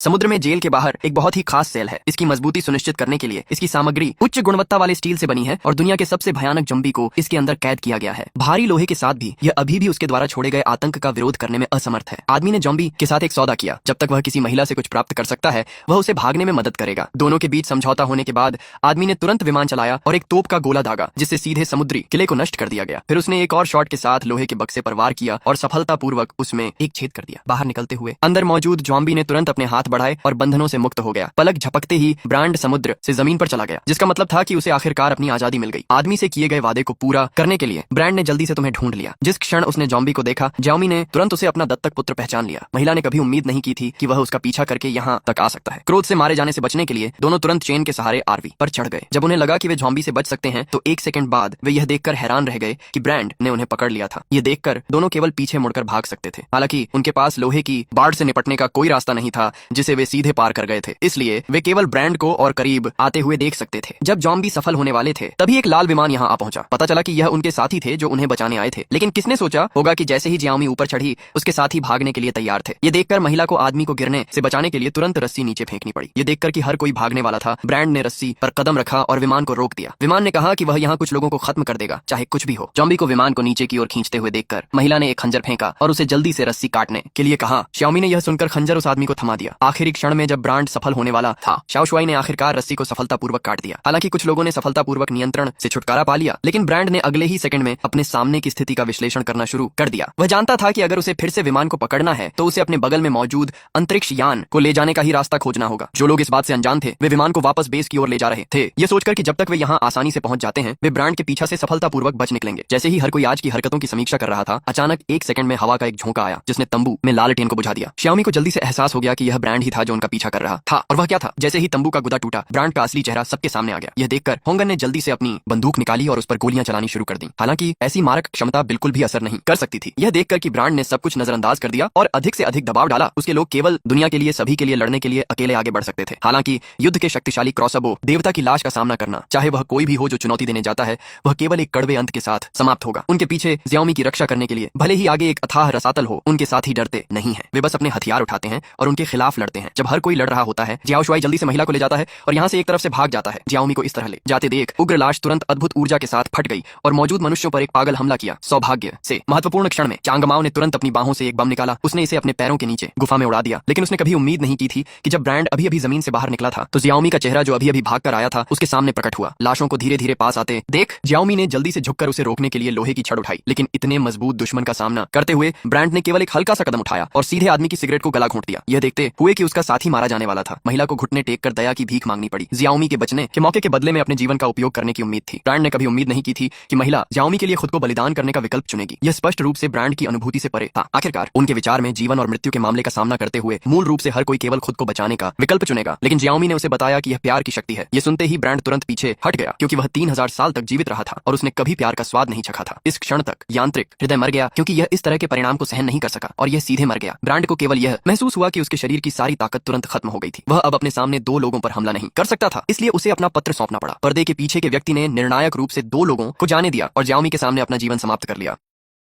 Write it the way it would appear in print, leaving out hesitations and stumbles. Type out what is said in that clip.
समुद्र में जेल के बाहर एक बहुत ही खास सेल है। इसकी मजबूती सुनिश्चित करने के लिए इसकी सामग्री उच्च गुणवत्ता वाले स्टील से बनी है और दुनिया के सबसे भयानक जंबी को इसके अंदर कैद किया गया है। भारी लोहे के साथ भी यह अभी भी उसके द्वारा छोड़े गए आतंक का विरोध करने में असमर्थ है। आदमी ने जॉम्बी के साथ एक सौदा किया, जब तक वह किसी महिला से कुछ प्राप्त कर सकता है वह उसे भागने में मदद करेगा। दोनों के बीच समझौता होने के बाद आदमी ने तुरंत विमान चलाया और एक तोप का गोला दागा, जिससे सीधे समुद्री किले को नष्ट कर दिया गया। फिर उसने एक और शॉट के साथ लोहे के बक्से पर वार किया और सफलतापूर्वक उसमें एक छेद कर दिया। बाहर निकलते हुए अंदर मौजूद जॉम्बी ने तुरंत अपने हाथ बढ़ाए और बंधनों से मुक्त हो गया। पलक झपकते ही ब्रांड समुद्र से जमीन पर चला गया, जिसका मतलब था कि उसे आखिरकार अपनी आजादी मिल गई। आदमी से किए गए वादे को पूरा करने के लिए ब्रांड ने जल्दी से तुम्हें ढूंढ लिया। जिस क्षण उसने जॉम्बी को देखा, ज्याओमी ने तुरंत उसे अपना दत्तक पुत्र पहचान लिया। महिला ने कभी उम्मीद नहीं की थी कि वह उसका पीछा करके यहाँ तक आ सकता है। क्रोध से मारे जाने से बचने के लिए दोनों तुरंत चेन के सहारे आरवी पर चढ़ गए। जब उन्हें लगा कि वे जॉम्बी से बच सकते हैं तो एक सेकंड बाद वे यह देखकर हैरान रह गए कि ब्रांड ने उन्हें पकड़ लिया था। यह देखकर दोनों केवल पीछे मुड़कर भाग सकते थे। हालांकि उनके पास लोहे की बाढ़ से निपटने का कोई रास्ता नहीं था जिसे वे सीधे पार कर गए थे, इसलिए वे केवल ब्रांड को और करीब आते हुए देख सकते थे। जब जॉम्बी सफल होने वाले थे तभी एक लाल विमान यहाँ आ पहुंचा। पता चला कि यह उनके साथी थे जो उन्हें बचाने आए थे। लेकिन किसने सोचा होगा कि जैसे ही ज्याओमी ऊपर चढ़ी उसके साथी भागने के लिए तैयार थे। ये देखकर महिला को आदमी को गिरने से बचाने के लिए तुरंत रस्सी नीचे फेंकनी पड़ी। ये देखकर कि हर कोई भागने वाला था, ब्रांड ने रस्सी पर कदम रखा और विमान को रोक दिया। विमान ने कहा कि वह यहाँ कुछ लोगों को खत्म कर देगा, चाहे कुछ भी हो। जॉम्बी को विमान को नीचे की ओर खींचते हुए देखकर महिला ने एक खंजर फेंका और उसे जल्दी से रस्सी काटने के लिए कहा। श्याओमी ने यह सुनकर खंजर उस आदमी को थमा दिया। आखिरी क्षण में जब ब्रांड सफल होने वाला था, शाओशुआई ने आखिरकार रस्सी को सफलतापूर्वक काट दिया। हालांकि कुछ लोगों ने सफलतापूर्वक नियंत्रण से छुटकारा पा लिया, लेकिन ब्रांड ने अगले ही सेकंड में अपने सामने की स्थिति का विश्लेषण करना शुरू कर दिया। वह जानता था कि अगर उसे फिर से विमान को पकड़ना है तो उसे अपने बगल में मौजूद अंतरिक्ष यान को ले जाने का ही रास्ता खोजना होगा। जो लोग इस बात से अनजान थे वे विमान को वापस बेस की ओर ले जा रहे थे, ये सोचकर कि जब तक वे यहाँ आसानी से पहुंच जाते हैं वे ब्रांड के पीछा से सफलतापूर्वक बच निकलेंगे। जैसे ही हर कोई आज की हरकतों की समीक्षा कर रहा था, अचानक एक सेकंड में हवा का एक झोंका आया जिसने तंबू में लालटेन को बुझा दिया। श्याओमी को जल्दी से एहसास हो गया कि यह ब्रांड ही था जो उनका पीछा कर रहा था। और वह क्या था? जैसे ही तंबू का गुदा टूटा, ब्रांड का असली चेहरा सबके सामने आ गया। यह देखकर होंगन ने जल्दी से अपनी बंदूक निकाली और उस पर गोलियां चलानी शुरू कर दी। हालांकि ऐसी मारक क्षमता बिल्कुल भी असर नहीं कर सकती थी। यह देखकर कि ब्रांड ने सब कुछ नजरअंदाज कर दिया और अधिक से अधिक दबाव डाला, उसके लोग केवल दुनिया के लिए, सभी के लिए लड़ने के लिए अकेले आगे बढ़ सकते थे। हालांकि युद्ध के शक्तिशाली क्रॉसबो देवता की लाश का सामना करना, चाहे वह कोई भी हो जो चुनौती देने जाता है, वह केवल एक कड़वे अंत के साथ समाप्त होगा। उनके पीछे ज्याओमी की रक्षा करने के लिए भले ही आगे एक अथाह रसातल हो, उनके साथ ही डरते नहीं है। वे बस अपने हथियार उठाते हैं और उनके खिलाफ लड़ते हैं। जब हर कोई लड़ रहा होता है, जियाओशुआई जल्दी से महिला को ले जाता है और यहाँ से एक तरफ से भाग जाता है। ज्याओमी को इस तरह ले जाते देख उग्र लाश तुरंत अद्भुत ऊर्जा के साथ फट गई और मौजूद मनुष्यों पर एक पागल हमला किया। सौभाग्य से महत्वपूर्ण क्षण में चांगमाओ ने तुरंत अपनी बाहों से एक बम निकाला। उसने इसे अपने पैरों के नीचे गुफा में उड़ा दिया। लेकिन उसने कभी उम्मीद नहीं की थी कि जब ब्रांड अभी अभी जमीन से बाहर निकला था तो ज्याओमी का चेहरा जो अभी अभी भाग कर आया था उसके सामने प्रकट हुआ। लाशों को धीरे धीरे पास आते देख ज्याओमी ने जल्दी से झुककर उसे रोकने के लिए लोहे की छड़ उठाई। लेकिन इतने मजबूत दुश्मन का सामना करते हुए ब्रांड ने केवल एक हल्का सा कदम उठाया और सीधे आदमी की सिगरेट को गला घोंट दिया। यह देखते हुए कि उसका साथी मारा जाने वाला था, महिला को घुटने टेक कर दया की भीख मांगनी पड़ी। ज्याओमी के बचने के मौके के बदले में अपने जीवन का उपयोग करने की उम्मीद थी। ब्रांड ने कभी उम्मीद नहीं की थी कि महिला ज्याओमी के लिए खुद को बलिदान करने का विकल्प चुनेगी। यह स्पष्ट रूप से ब्रांड की अनुभूति से परे था। आखिरकार उनके विचार में जीवन और मृत्यु के मामले का सामना करते हुए मूल रूप से हर कोई केवल खुद को बचाने का विकल्प चुनेगा। लेकिन ज्याओमी ने उसे बताया कि यह प्यार की शक्ति है। यह सुनते ही ब्रांड तुरंत पीछे हट गया, क्योंकि वह 3000 साल तक जीवित रहा था और उसने कभी प्यार का स्वाद नहीं चखा था। इस क्षण तक यांत्रिक हृदय मर गया, क्योंकि यह इस तरह के परिणाम को सहन नहीं कर सका और यह सीधे मर गया। ब्रांड को केवल यह महसूस हुआ कि उसके शरीर की सारी ताकत तुरंत खत्म हो गई थी। वह अब अपने सामने दो लोगों पर हमला नहीं कर सकता था, इसलिए उसे अपना पत्र सौंपना पड़ा। पर्दे के पीछे के व्यक्ति ने निर्णायक रूप से दो लोगों को जाने दिया और ज्याओमी के सामने अपना जीवन समाप्त कर लिया।